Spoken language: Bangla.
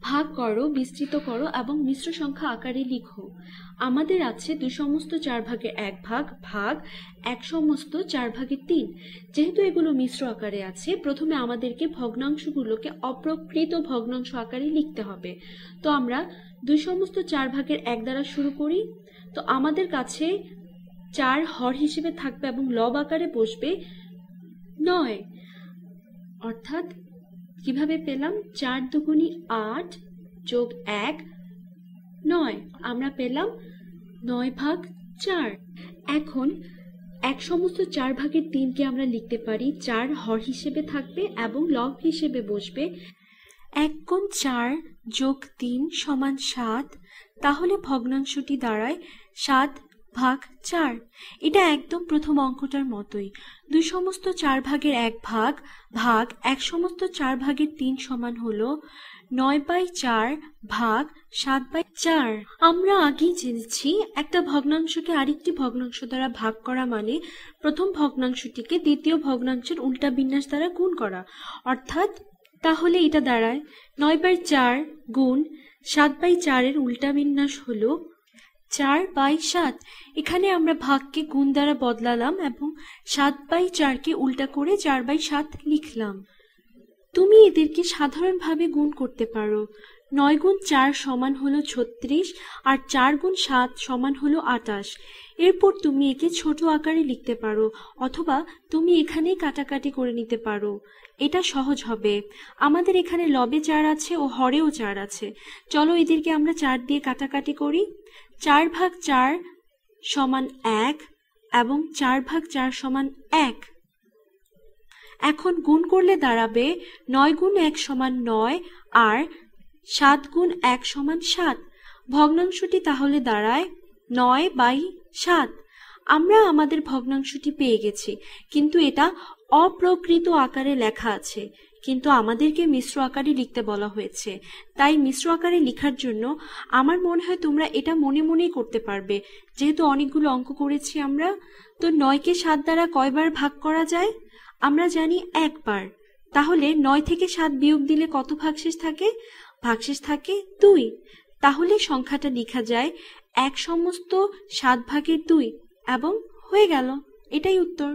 ভাগ করো, বিস্তৃত করো এবং মিশ্র সংখ্যা আকারে লিখো। আমাদের আছে 2 সমস্ত 4 ভাগের 1 ভাগ ভাগ 1 সমস্ত 4 ভাগের 3। যেহেতু এগুলো মিশ্র আকারে আছে, প্রথমে আমাদেরকে ভগ্নাংশগুলোকে অপ্রকৃত ভগ্নাংশ আকারে লিখতে হবে। তো আমরা 2 সমস্ত 4 ভাগের 1 দ্বারা শুরু করি। তো আমাদের কাছে 4 হর হিসেবে থাকবে এবং লব আকারে বসবে 9। অর্থাৎ কিভাবে পেলাম? 4 দুগুণী 8 যোগ 1 9। আমরা পেলাম 9 ভাগ 4। এখন 1 সমস্ত 4 ভাগের 3কে আমরা লিখতে পারি 4 হর হিসেবে থাকবে এবং লব হিসেবে বসবে 1 গুণ 4 যোগ 3 সমান 7। তাহলে ভগ্নাংশটি দাঁড়ায় 7 ভাগ 4। এটা একদম প্রথম অঙ্কটার মতোই। 2 সমস্ত 4 ভাগের 1 ভাগ ভাগ 1 সমস্ত 4 ভাগের 3 সমান হলো 9/4 ভাগ 7/4। আমরা আগেই জেনেছি একটা ভগ্নাংশকে আরেকটি ভগ্নাংশ দ্বারা ভাগ করা মানে প্রথম ভগ্নাংশটিকে দ্বিতীয় ভগ্নাংশের উল্টা বিন্যাস দ্বারা গুণ করা। অর্থাৎ তাহলে এটা দাঁড়ায় 9/4 গুণ 7/4 এর উল্টা বিন্যাস হলো 4/7। এখানে আমরা ভাগকে গুণ দ্বারা বদলালাম এবং 7/4কে উল্টা করে 4/7 লিখলাম। তুমি এদেরকে সাধারণভাবে গুণ করতে পারো। 9 গুণ 4 সমান হলো 36 আর 4 গুণ 7 সমান হলো 28। এরপর তুমি একে ছোট আকারে লিখতে পারো অথবা তুমি এখানেই কাটাকাটি করে নিতে পারো। এটা সহজ হবে। আমাদের এখানে লবে 4 আছে ও হরেও 4 আছে। চলো এদেরকে আমরা 4 দিয়ে কাটাকাটি করি। 4 ভাগ 4 সমান 1 এবং 4 ভাগ 4 সমান 1। এখন গুণ করলে দাঁড়াবে 9 গুণ 1 সমান 9 আর 7 গুণ 1 সমান 7। ভগ্নাংশটি তাহলে দাঁড়ায় 9/7। আমরা আমাদের ভগ্নাংশটি পেয়ে গেছি, কিন্তু এটা অপ্রকৃত আকারে লেখা আছে, কিন্তু আমাদেরকে মিশ্র আকারে লিখতে বলা হয়েছে। তাই মিশ্র আকারে লেখার জন্য আমার মনে হয় তোমরা এটা মনে মনেই করতে পারবে, যেহেতু অনেকগুলো অঙ্ক করেছি আমরা। তো 9কে 7 দ্বারা কয়বার ভাগ করা যায়? আমরা জানি একবার। তাহলে 9 থেকে 7 বিয়োগ দিলে কত ভাগশেষ থাকে? ভাগশেষ থাকে 2। তাহলে সংখ্যাটা লেখা যায় 1 সমস্ত 7 ভাগের 2 এবং হয়ে গেল। এটাই উত্তর।